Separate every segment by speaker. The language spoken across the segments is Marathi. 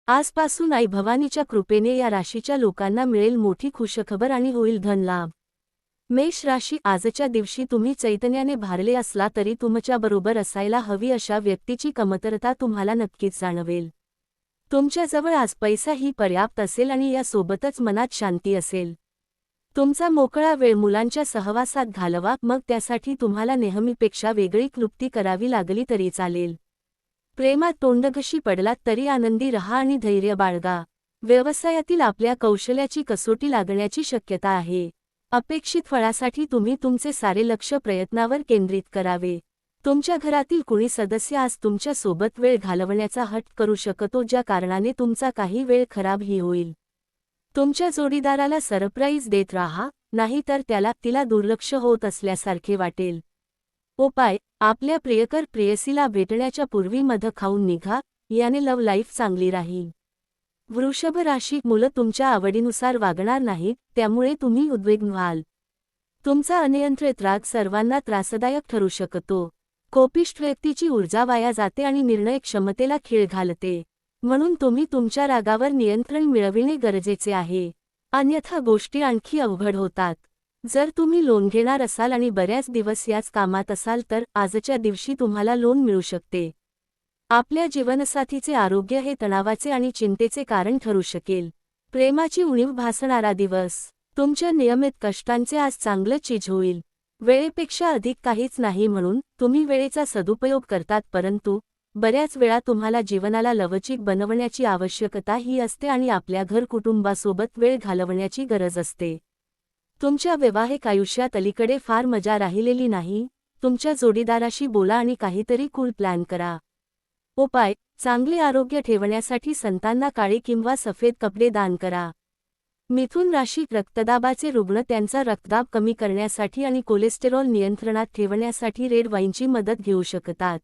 Speaker 1: आजपासून आई भवानीच्या कृपेने या राशीच्या लोकांना मिळेल मोठी खुशखबर आणि होईल धनलाभ। मेष राशी, आजच्या दिवशी तुम्ही चैतन्याने भारले असला तरी तुमच्याबरोबर असायला हवी अशा व्यक्तीची कमतरता तुम्हाला नक्कीच जाणवेल। तुमच्याजवळ आज पैसाही पर्याप्त असेल आणि यासोबतच मनात शांती असेल। तुमचा मोकळा वेळ मुलांच्या सहवासात घालवा, मग त्यासाठी तुम्हाला नेहमीपेक्षा वेगळी क्लुप्ती करावी लागली तरी चालेल। प्रेमात तोंडघशी पडलात तरी आनंदी रहा आणि धैर्य बाळगा। व्यवसायातील आपल्या कौशल्याची कसोटी लागण्याची शक्यता आहे। अपेक्षित फळासाठी तुम्ही तुमचे सारे लक्ष प्रयत्नावर केंद्रित करावे। तुमच्या घरातील कुणी सदस्य आज तुमच्या सोबत वेळ घालवण्याचा हट्ट करू शकतो, ज्या कारणाने तुमचा काही वेळ खराबही होईल। तुमच्या जोडीदाराला सरप्राईज देत राहा, नाहीतर तिला दुर्लक्ष होत असल्यासारखे वाटेल। उपाय, आपल्या प्रियकर प्रेयसीला भेटण्याच्या पूर्वी मध खाऊन निघा, याने लव्ह लाईफ चांगली राहील। वृषभ राशी, मुलं तुमच्या आवडीनुसार वागणार नाहीत, त्यामुळे तुम्ही उद्विग्न व्हाल। तुमचा अनियंत्रित राग सर्वांना त्रासदायक ठरू शकतो। कोपिष्ठ व्यक्तीची ऊर्जा वाया जाते आणि निर्णय क्षमतेला खीळ घालते, म्हणून तुम्ही तुमच्या रागावर नियंत्रण मिळविणे गरजेचे आहे, अन्यथा गोष्टी आणखी अवघड होतात। जर तुम्ही लोन घेणार असाल आणि बऱ्याच दिवस याच कामात असाल तर आजच्या दिवशी तुम्हाला लोन मिळू शकते। आपल्या जीवनसाथीचे आरोग्य हे तणावाचे आणि चिंतेचे कारण ठरू शकेल। प्रेमाची उणीव भासणारा दिवस, तुमच्या नियमित कष्टांचे आज चांगलं चीज होईल। वेळेपेक्षा अधिक काहीच नाही म्हणून तुम्ही वेळेचा सदुपयोग करतात, परंतु बऱ्याच वेळा तुम्हाला जीवनाला लवचिक बनवण्याची आवश्यकता ही असते आणि आपल्या घर कुटुंबासोबत वेळ घालवण्याची गरज असते। तुमच्या वैवाहिक आयुष्यात अलीकडे फार मजा राहिलेली नाही, तुमच्या जोडीदाराशी बोला आणि काहीतरी कूल प्लॅन करा। उपाय, चांगले आरोग्य ठेवण्यासाठी संतांना काळे किंवा सफेद कपडे दान करा। मिथुन राशी, रक्तदाबाचे रुग्ण त्यांचा रक्तदाब कमी करण्यासाठी आणि कोलेस्टेरॉल नियंत्रणात ठेवण्यासाठी रेड वाईनची मदत घेऊ शकतात,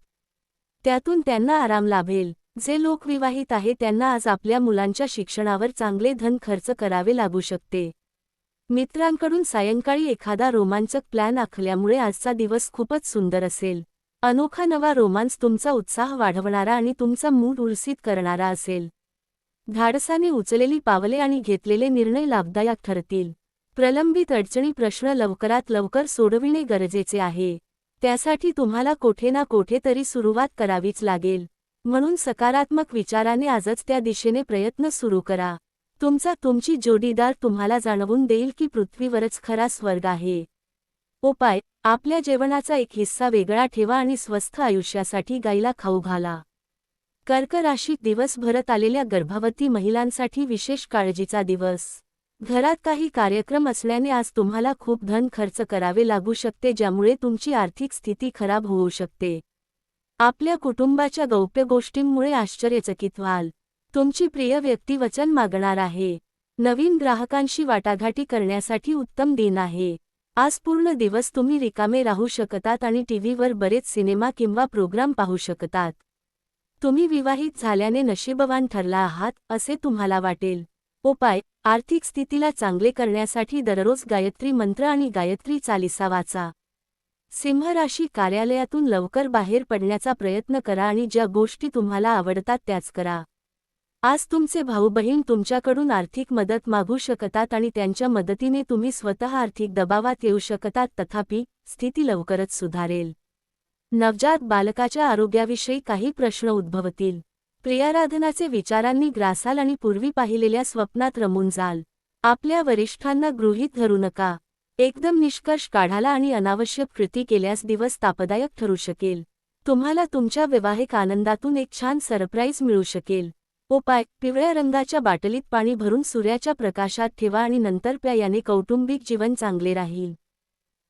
Speaker 1: त्यातून त्यांना आराम लाभेल। जे लोक विवाहित आहेत त्यांना आज आपल्या मुलांच्या शिक्षणावर चांगले धन खर्च करावे लागू शकते। मित्रांकडून सायंकाळी एखादा रोमांचक प्लॅन आखल्यामुळे आजचा दिवस खूपच सुंदर असेल। अनोखा नवा रोमांस तुमचा उत्साह वाढवणारा आणि तुमचा मूड उल्सीत करणारा असेल। धाडसाने उचलेली पावले आणि घेतलेले निर्णय लाभदायक ठरतील। प्रलंबित अडचणी प्रश्न लवकरात लवकर सोडविणे गरजेचे आहे, त्यासाठी तुम्हाला कोठे ना कोठे तरी सुरुवात करावीच लागेल, म्हणून सकारात्मक विचाराने आजच त्या दिशेने प्रयत्न सुरू करा। तुमची जोडीदार तुम्हाला जाणवून देईल की पृथ्वीवरच खरा स्वर्ग आहे। उपाय, आपल्या जेवणाचा एक हिस्सा वेगळा ठेवा आणि स्वस्थ आयुष्यासाठी गाईला खाऊ घाला। कर्क राशी, दिवसभरात आलेल्या गर्भवती महिलांसाठी विशेष काळजीचा दिवस। घरात काही कार्यक्रम असल्याने आज तुम्हाला खूप धन खर्च करावे लागू शकते, ज्यामुळे तुमची आर्थिक स्थिती खराब होऊ शकते। आपल्या कुटुंबाच्या गौप्य गोष्टींमुळे आश्चर्यचकित व्हाल। तुमची प्रिय व्यक्ती वचन मागणार आहे। नवीन ग्राहकांशी वाटाघाटी करण्यासाठी उत्तम दिन आहे। आज पूर्ण दिवस तुम्ही रिकामे राहू शकतात आणि टीव्हीवर बरेच सिनेमा किंवा प्रोग्राम पाहू शकतात। तुम्ही विवाहित झाल्याने नशीबवान ठरला आहात असे तुम्हाला वाटेल। उपाय, आर्थिक स्थितीला चांगले करण्यासाठी दररोज गायत्री मंत्र आणि गायत्री चालीसा वाचा। सिंह राशी, कार्यालयातून लवकर बाहेर पडण्याचा प्रयत्न करा आणि ज्या गोष्टी तुम्हाला आवडतात त्याच करा। आज तुमचे भाऊ बहीण तुमच्याकडून आर्थिक मदत मागू शकतात आणि त्यांच्या मदतीने तुम्ही स्वतः आर्थिक दबावात येऊ शकतात, तथापि स्थिती लवकरच सुधारेल। नवजात बालकाच्या आरोग्याविषयी काही प्रश्न उद्भवतील। प्रियाराधनाचे विचारांनी ग्रासाल आणि पूर्वी पाहिलेल्या स्वप्नात रमून जाल। आपल्या वरिष्ठांना गृहीत धरू नका, एकदम निष्कर्ष काढाला आणि अनावश्यक कृती केल्यास दिवस तापदायक ठरू शकेल। तुम्हाला तुमच्या वैवाहिक आनंदातून एक छान सरप्राईज मिळू शकेल। उपाय, पिवळ्या रंगाच्या बाटलीत पाणी भरून सूर्याच्या प्रकाशात ठेवा आणि नंतर प्या, याने कौटुंबिक जीवन चांगले राहील।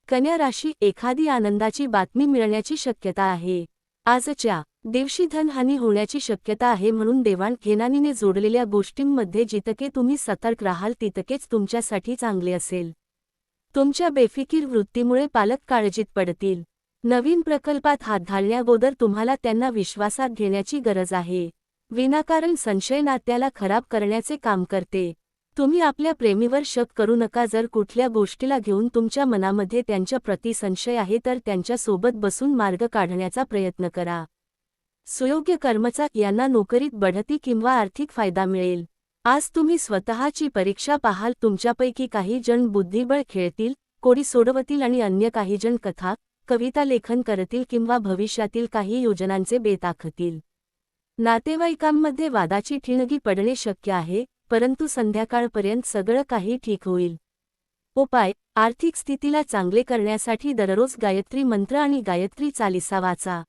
Speaker 1: कन्या राशी, एखादी आनंदाची बातमी मिळण्याची शक्यता आहे। आजच्या दिवशी धनहानी होण्याची शक्यता आहे, म्हणून देवाणघेवाणीने जोडलेल्या गोष्टींमध्ये जितके तुम्ही सतर्क राहाल तितकेच तुमच्यासाठी चांगले असेल। तुमच्या बेफिकीर वृत्तीमुळे पालक काळजीत पडतील। नवीन प्रकल्पात हात घालण्याअगोदर तुम्हाला त्यांना विश्वासात घेण्याची गरज आहे। विनाकारण संशय नात्याला खराब करण्याचे काम करते। तुम्ही आपल्या प्रेमीवर शक करू नका। जर कुठल्या गोष्टीला घेऊन तुमच्या मनामध्ये त्यांच्या प्रति संशय आहे तर त्यांच्या सोबत बसून मार्ग काढण्याचा प्रयत्न करा। सुयोग्य कर्मचारी यांना नोकरीत बढती किंवा आर्थिक फायदा मिळेल। आज तुम्ही स्वतःची परीक्षा पाहाल। तुमच्यापैकी काही जण बुद्धिबळ खेळतील, कोडी सोडवतील आणि अन्य काही जण कथा, कविता लेखन करतील किंवा भविष्यातील काही योजनांचे बेत आखतील। नातेवाईकांमध्ये वादाची ठिणगी पडणे शक्य आहे, परंतु संध्याकाळपर्यंत सगळं काही ठीक होईल। उपाय: आर्थिक स्थितीला चांगले करण्यासाठी दररोज गायत्री मंत्र आणि गायत्री चालीसा वाचा।